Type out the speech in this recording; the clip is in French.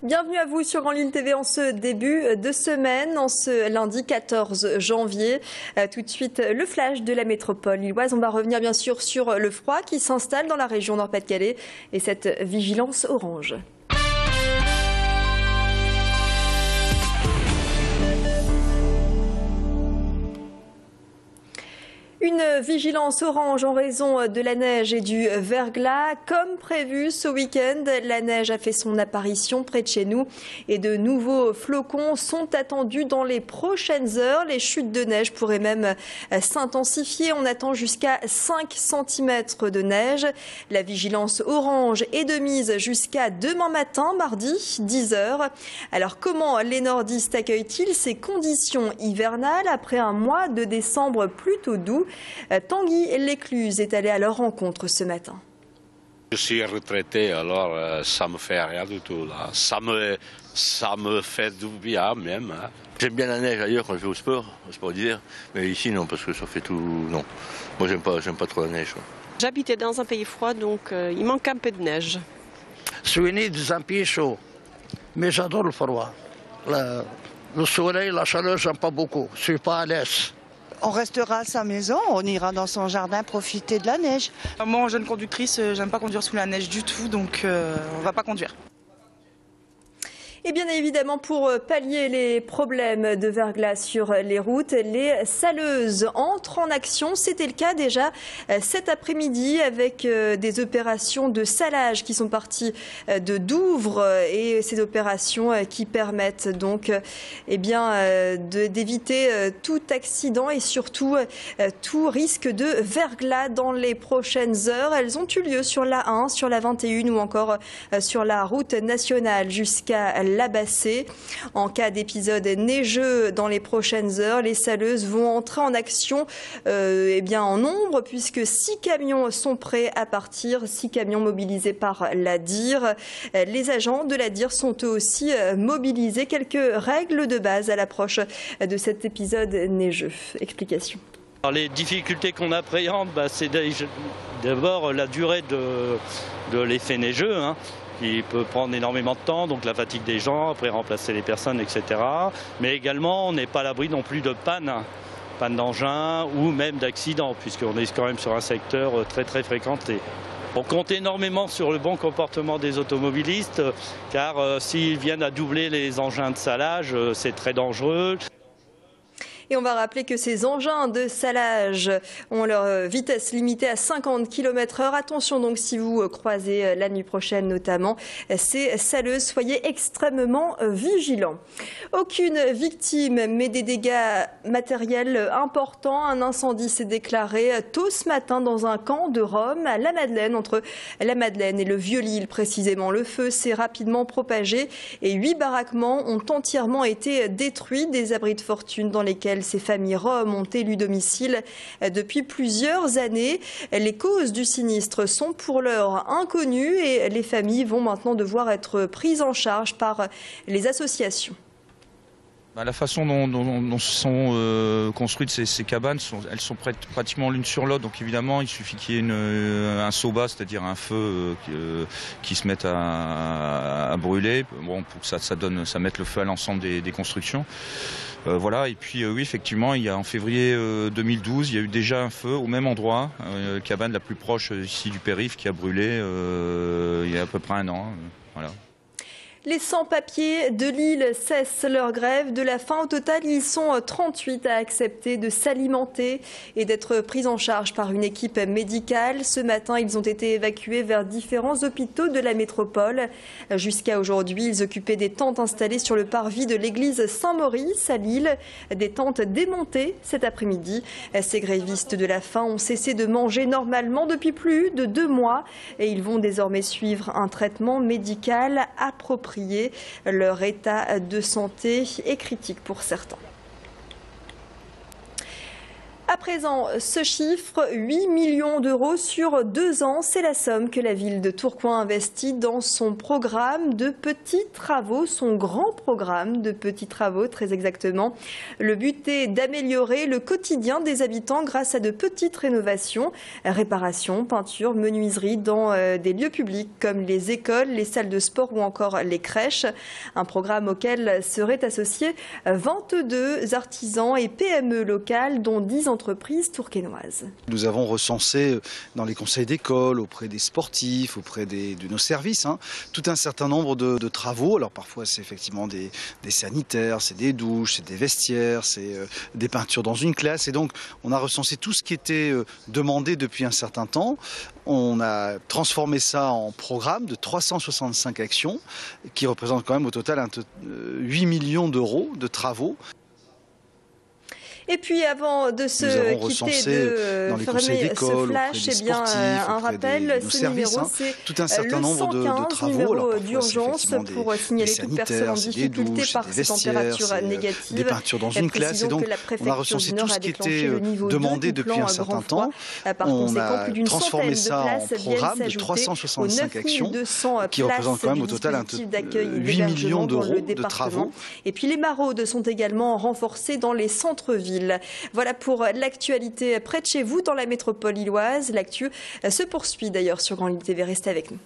Bienvenue à vous sur Grand Lille TV en ce début de semaine, en ce lundi 14 janvier. Tout de suite, le flash de la métropole lilloise. On va revenir bien sûr sur le froid qui s'installe dans la région Nord-Pas-de-Calais et cette vigilance orange. Une vigilance orange en raison de la neige et du verglas. Comme prévu ce week-end, la neige a fait son apparition près de chez nous et de nouveaux flocons sont attendus dans les prochaines heures. Les chutes de neige pourraient même s'intensifier. On attend jusqu'à 5 cm de neige. La vigilance orange est de mise jusqu'à demain matin, mardi, 10 h. Alors comment les nordistes accueillent-ils ces conditions hivernales après un mois de décembre plutôt doux? Tanguy Lécluse est allé à leur rencontre ce matin. Je suis retraité, alors ça me fait rien du tout. Là. Ça me fait du bien même. Hein. J'aime bien la neige ailleurs quand je vais au sport d'hiver, mais ici non, parce que ça fait tout. Non, moi j'aime pas trop la neige. J'habitais dans un pays froid, donc il manque un peu de neige. Je suis né dans un pays chaud, mais j'adore le froid. Le soleil, la chaleur, j'aime pas beaucoup. Je suis pas à l'aise. On restera à sa maison, on ira dans son jardin profiter de la neige. Moi, jeune conductrice, j'aime pas conduire sous la neige du tout, donc on va pas conduire. Et bien évidemment, pour pallier les problèmes de verglas sur les routes, les saleuses entrent en action. C'était le cas déjà cet après-midi avec des opérations de salage qui sont parties de Douvres et ces opérations qui permettent donc d'éviter tout accident et surtout tout risque de verglas dans les prochaines heures. Elles ont eu lieu sur la 1, sur la 21 ou encore sur la route nationale jusqu'à l'Abassé. En cas d'épisode neigeux dans les prochaines heures, les saleuses vont entrer en action en nombre puisque 6 camions sont prêts à partir, 6 camions mobilisés par la DIR. Les agents de la DIR sont eux aussi mobilisés. Quelques règles de base à l'approche de cet épisode neigeux. Explication. Alors, les difficultés qu'on appréhende, c'est d'abord la durée de l'effet neigeux. Qui peut prendre énormément de temps, donc la fatigue des gens, après remplacer les personnes, etc. Mais également, on n'est pas à l'abri non plus de panne d'engins ou même d'accidents, puisqu'on est quand même sur un secteur très très fréquenté. On compte énormément sur le bon comportement des automobilistes, car s'ils viennent à doubler les engins de salage, c'est très dangereux. Et on va rappeler que ces engins de salage ont leur vitesse limitée à 50 km/h. Attention donc si vous croisez la nuit prochaine notamment ces saleuses, soyez extrêmement vigilants. Aucune victime mais des dégâts matériels importants. Un incendie s'est déclaré tôt ce matin dans un camp de Rome à la Madeleine, entre la Madeleine et le Vieux-Lille précisément. Le feu s'est rapidement propagé et 8 baraquements ont entièrement été détruits, des abris de fortune dans lesquels ces familles roms ont élu domicile depuis plusieurs années. Les causes du sinistre sont pour l'heure inconnues et les familles vont maintenant devoir être prises en charge par les associations. La façon dont sont construites ces cabanes, elles sont pratiquement l'une sur l'autre. Donc évidemment, il suffit qu'il y ait un soba, c'est-à-dire un feu qui se mette à brûler, pour que ça mette le feu à l'ensemble des constructions. Voilà. Et puis oui, effectivement, en février 2012, il y a eu déjà un feu au même endroit, la cabane la plus proche ici du périph' qui a brûlé il y a à peu près un an. Voilà. Les sans-papiers de Lille cessent leur grève de la faim. Au total, ils sont 38 à accepter de s'alimenter et d'être pris en charge par une équipe médicale. Ce matin, ils ont été évacués vers différents hôpitaux de la métropole. Jusqu'à aujourd'hui, ils occupaient des tentes installées sur le parvis de l'église Saint-Maurice à Lille. Des tentes démontées cet après-midi. Ces grévistes de la faim ont cessé de manger normalement depuis plus de 2 mois et ils vont désormais suivre un traitement médical approprié. Leur état de santé est critique pour certains. À présent, ce chiffre, 8 millions d'euros sur 2 ans, c'est la somme que la ville de Tourcoing investit dans son programme de petits travaux, son grand programme de petits travaux très exactement. Le but est d'améliorer le quotidien des habitants grâce à de petites rénovations, réparations, peintures, menuiseries dans des lieux publics comme les écoles, les salles de sport ou encore les crèches. Un programme auquel seraient associés 22 artisans et PME locales, dont 10 entreprises tourquenoises. Nous avons recensé dans les conseils d'école, auprès des sportifs, auprès de nos services, tout un certain nombre de travaux. Alors parfois c'est effectivement des sanitaires, c'est des douches, c'est des vestiaires, c'est des peintures dans une classe. Et donc on a recensé tout ce qui était demandé depuis un certain temps. On a transformé ça en programme de 365 actions qui représentent quand même au total 8 millions d'euros de travaux. Et puis avant de se quitter, de fermer ce flash, eh bien, un rappel, ce numéro c'est tout un certain nombre de travaux, numéro d'urgence pour signaler toute personne en difficulté par ces températures négatives. Des peintures dans une classe, et donc on a recensé tout ce qui était demandé depuis un certain temps. On a transformé ça en programme de 365 actions qui représentent quand même au total 8 millions d'euros de travaux. Et puis les maraudes sont également renforcées dans les centres-villes. Voilà pour l'actualité près de chez vous dans la métropole lilloise. L'actu se poursuit d'ailleurs sur Grand Lille TV. Restez avec nous.